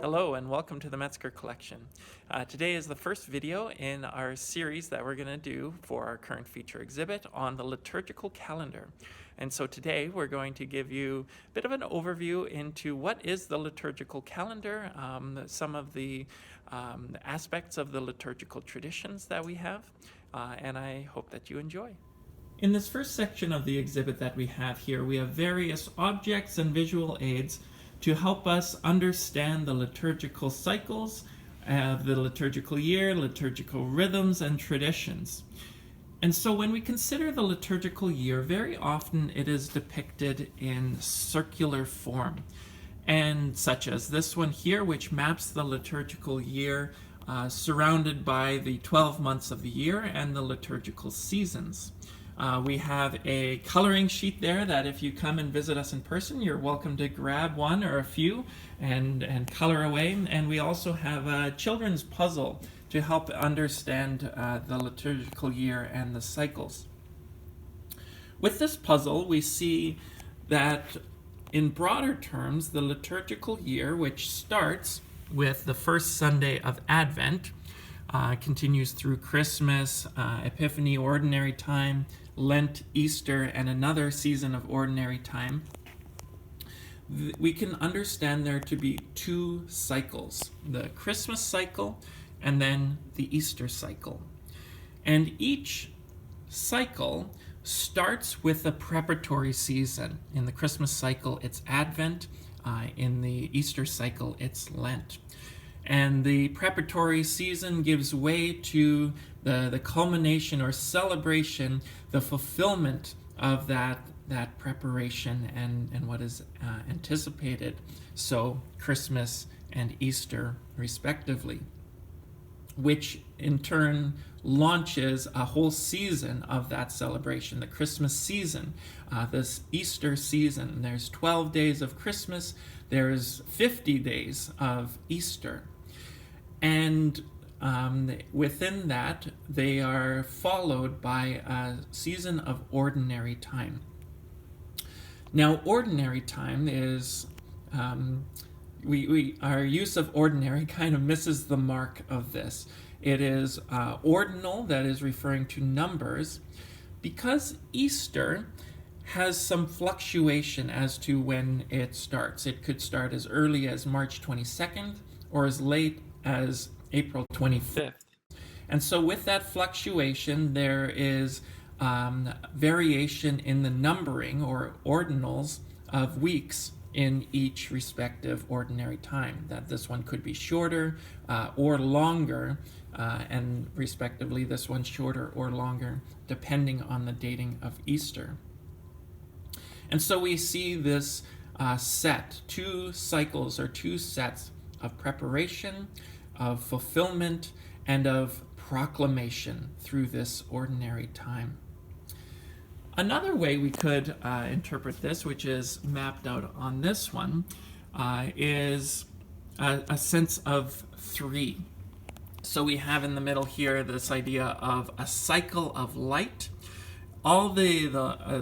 Hello and welcome to the Metzger Collection. Today is the first video in our series that we're going to do for our current feature exhibit on the liturgical calendar. And so today we're going to give you a bit of an overview into what is the liturgical calendar, some of the aspects of the liturgical traditions that we have, and I hope that you enjoy. In this first section of the exhibit that we have here, we have various objects and visual aids to help us understand the liturgical cycles of the liturgical year, liturgical rhythms, and traditions. And so when we consider the liturgical year, very often it is depicted in circular form, and such as this one here, which maps the liturgical year surrounded by the 12 months of the year and the liturgical seasons. We have a coloring sheet there that if you come and visit us in person, you're welcome to grab one or a few and color away. And we also have a children's puzzle to help understand the liturgical year and the cycles. With this puzzle, we see that in broader terms, the liturgical year, which starts with the first Sunday of Advent, continues through Christmas, Epiphany, Ordinary Time, Lent, Easter, and another season of Ordinary Time. We can understand there to be two cycles, the Christmas cycle and then the Easter cycle. And each cycle starts with a preparatory season. In the Christmas cycle, it's Advent. In the Easter cycle, it's Lent. And the preparatory season gives way to the culmination or celebration, the fulfillment of that preparation and what is anticipated. So Christmas and Easter respectively, which in turn launches a whole season of that celebration. The Christmas season, this Easter season, there's 12 days of Christmas, there's 50 days of Easter. And within that, they are followed by a season of Ordinary Time. Now, Ordinary Time is, our use of ordinary kind of misses the mark of this. It is ordinal, that is referring to numbers, because Easter has some fluctuation as to when it starts. It could start as early as March 22nd or as late as April 25th. And so with that fluctuation, there is variation in the numbering or ordinals of weeks in each respective Ordinary Time. That this one could be shorter or longer, and respectively this one shorter or longer, depending on the dating of Easter. And so we see this two cycles or two sets of preparation, of fulfillment, and of proclamation through this Ordinary Time. Another way we could interpret this, which is mapped out on this one, is a sense of three. So we have in the middle here this idea of a cycle of light. All the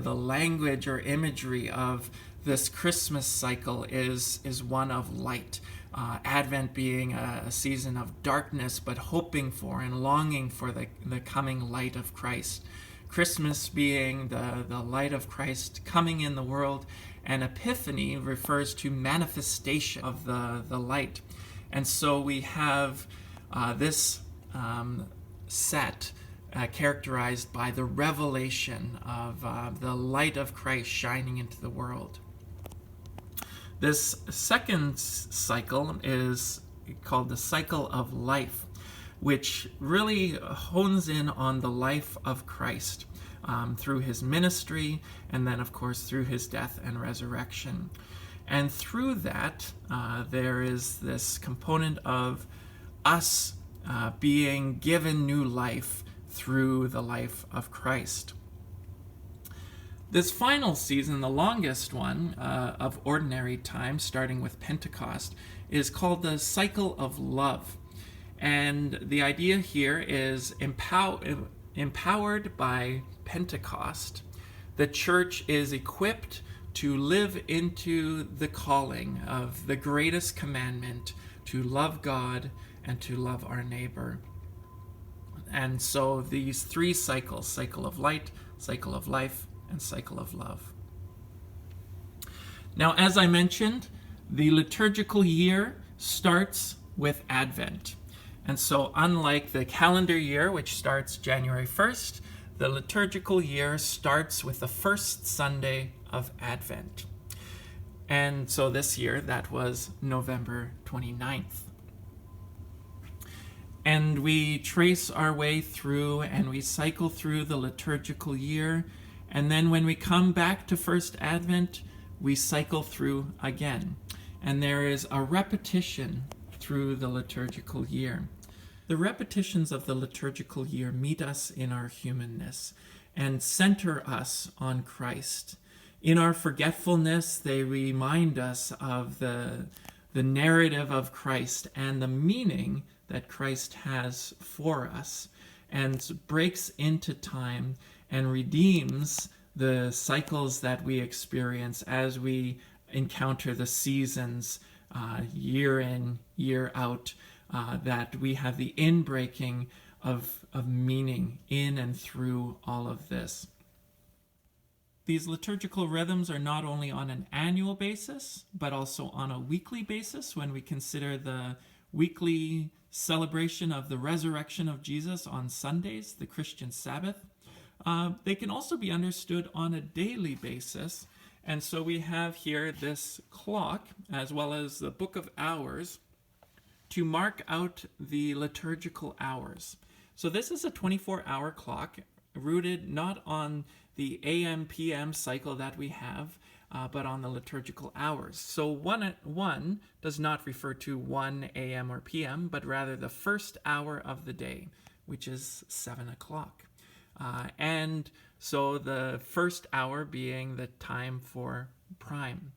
language or imagery of this Christmas cycle is one of light. Advent being a season of darkness, but hoping for and longing for the coming light of Christ. Christmas being the light of Christ coming in the world, and Epiphany refers to manifestation of the light. And so we have this set characterized by the revelation of the light of Christ shining into the world. This second cycle is called the cycle of life, which really hones in on the life of Christ through his ministry, and then of course through his death and resurrection. And through that, there is this component of us being given new life through the life of Christ. This final season, the longest one of Ordinary Time, starting with Pentecost, is called the cycle of love. And the idea here is empowered by Pentecost, the church is equipped to live into the calling of the greatest commandment, to love God and to love our neighbor. And so these three cycles, cycle of light, cycle of life, and cycle of love. Now, as I mentioned, the liturgical year starts with Advent. And so unlike the calendar year, which starts January 1st, the liturgical year starts with the first Sunday of Advent. And so this year, that was November 29th. And we trace our way through and we cycle through the liturgical year. And then when we come back to first Advent, we cycle through again. And there is a repetition through the liturgical year. The repetitions of the liturgical year meet us in our humanness and center us on Christ. In our forgetfulness, they remind us of the narrative of Christ and the meaning that Christ has for us, and breaks into time and redeems the cycles that we experience as we encounter the seasons year in, year out, that we have the inbreaking of meaning in and through all of this. These liturgical rhythms are not only on an annual basis, but also on a weekly basis when we consider the weekly celebration of the resurrection of Jesus on Sundays, the Christian Sabbath. They can also be understood on a daily basis. And so we have here this clock, as well as the Book of Hours, to mark out the liturgical hours. So this is a 24-hour clock, rooted not on the AM-PM cycle that we have, but on the liturgical hours. So one does not refer to 1 a.m. or p.m., but rather the first hour of the day, which is 7 o'clock. And so the first hour being the time for prime,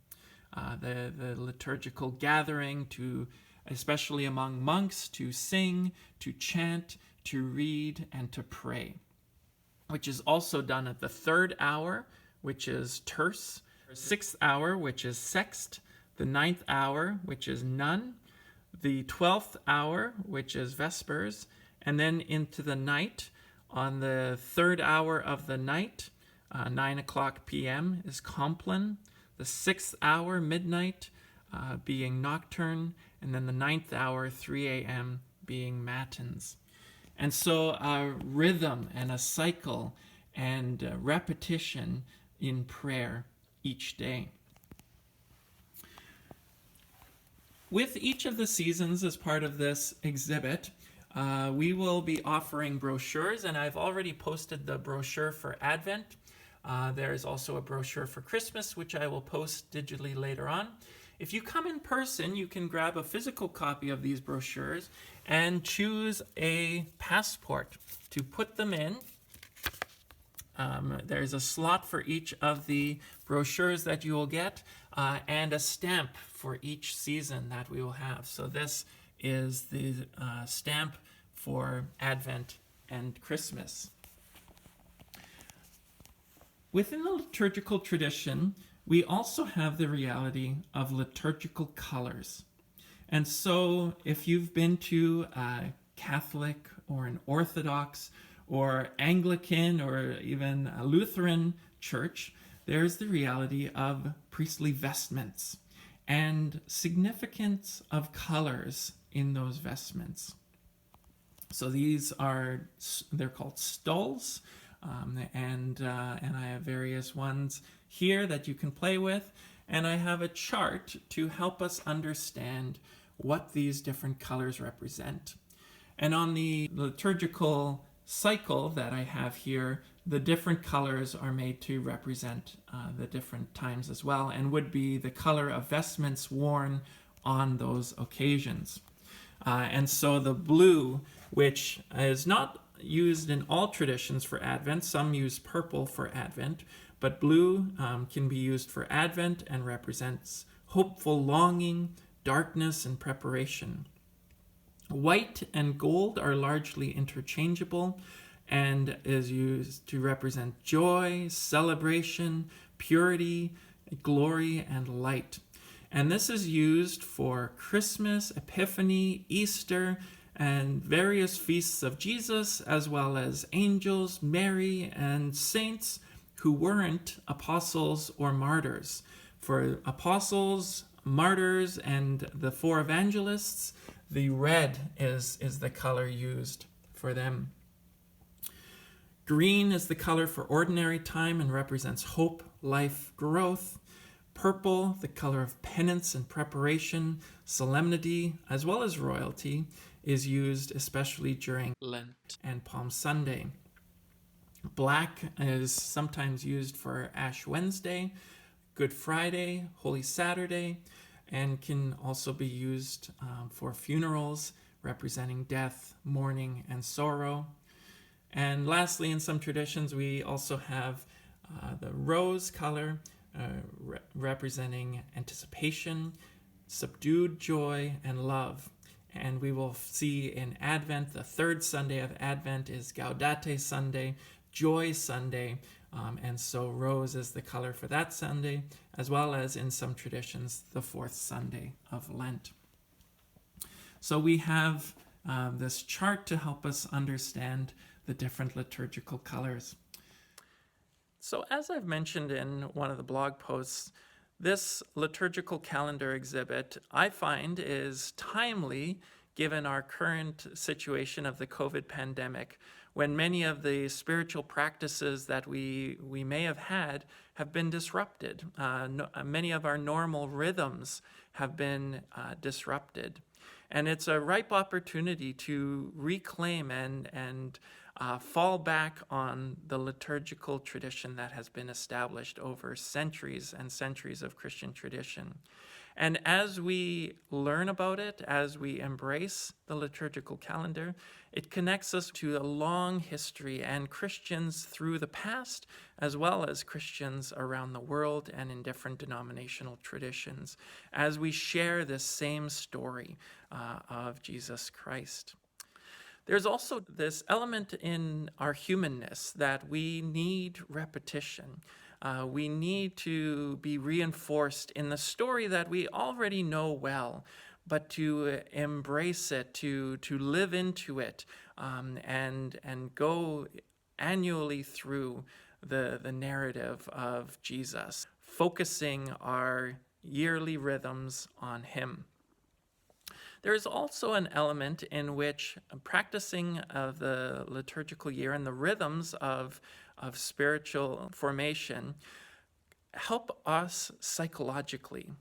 the liturgical gathering to, especially among monks, to sing, to chant, to read, and to pray, which is also done at the third hour, which is terce, the 6th hour, which is sext, the 9th hour, which is none, the 12th hour, which is vespers, and then into the night. On the 3rd hour of the night, 9 o'clock p.m. is compline, the 6th hour, midnight, being nocturne, and then the 9th hour, 3 a.m., being matins. And so a rhythm and a cycle and repetition in prayer each day. With each of the seasons as part of this exhibit, we will be offering brochures, and I've already posted the brochure for Advent. There's also a brochure for Christmas, which I will post digitally later on. If you come in person, you can grab a physical copy of these brochures and choose a passport to put them in. There's a slot for each of the brochures that you will get, and a stamp for each season that we will have. So this is the stamp for Advent and Christmas. Within the liturgical tradition, we also have the reality of liturgical colors. And so if you've been to a Catholic or an Orthodox or Anglican or even a Lutheran church, there's the reality of priestly vestments and significance of colors in those vestments. So these they're called stoles, and I have various ones here that you can play with, and I have a chart to help us understand what these different colors represent. And on the liturgical cycle that I have here, the different colors are made to represent the different times as well, and would be the color of vestments worn on those occasions. And so the blue, which is not used in all traditions for Advent, some use purple for Advent, but blue can be used for Advent and represents hopeful longing, darkness, and preparation. White and gold are largely interchangeable and is used to represent joy, celebration, purity, glory, and light. And this is used for Christmas, Epiphany, Easter, and various feasts of Jesus, as well as angels, Mary, and saints who weren't apostles or martyrs. For apostles, martyrs, and the four evangelists, the red is the color used for them. Green is the color for ordinary time and represents hope, life, growth. Purple, the color of penance and preparation, solemnity, as well as royalty, is used especially during Lent and Palm Sunday. Black is sometimes used for Ash Wednesday, Good Friday, Holy Saturday, and can also be used for funerals representing death, mourning, and sorrow. And lastly, in some traditions, we also have the rose color, representing anticipation, subdued joy, and love. And we will see in Advent, the third Sunday of Advent is Gaudete Sunday, Joy Sunday, and so rose is the color for that Sunday, as well as in some traditions, the fourth Sunday of Lent. So we have this chart to help us understand the different liturgical colors. So as I've mentioned in one of the blog posts, this liturgical calendar exhibit I find is timely given our current situation of the COVID pandemic, when many of the spiritual practices that we may have been disrupted. Many of our normal rhythms have been disrupted. And it's a ripe opportunity to reclaim and fall back on the liturgical tradition that has been established over centuries and centuries of Christian tradition. And as we learn about it, as we embrace the liturgical calendar, it connects us to a long history and Christians through the past, as well as Christians around the world and in different denominational traditions, as we share this same story of Jesus Christ. There's also this element in our humanness that we need repetition. We need to be reinforced in the story that we already know well, but to embrace it, to live into it, and go annually through the narrative of Jesus, focusing our yearly rhythms on him. There is also an element in which practicing of the liturgical year and the rhythms of spiritual formation help us psychologically.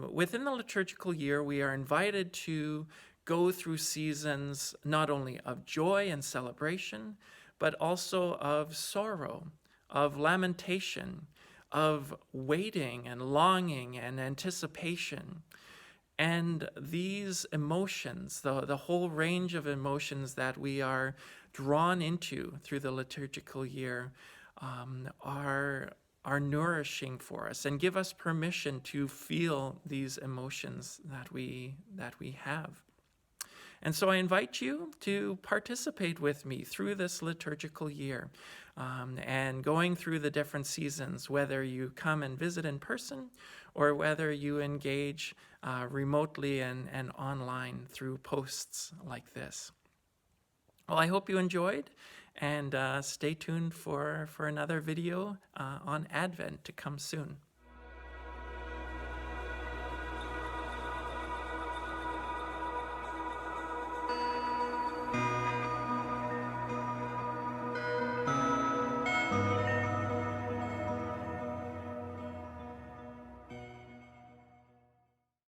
Within the liturgical year, we are invited to go through seasons not only of joy and celebration, but also of sorrow, of lamentation, of waiting and longing and anticipation. And these emotions, the whole range of emotions that we are drawn into through the liturgical year, are nourishing for us and give us permission to feel these emotions that we have. And so I invite you to participate with me through this liturgical year and going through the different seasons, whether you come and visit in person or whether you engage remotely and online through posts like this. Well, I hope you enjoyed, and stay tuned for another video on Advent to come soon.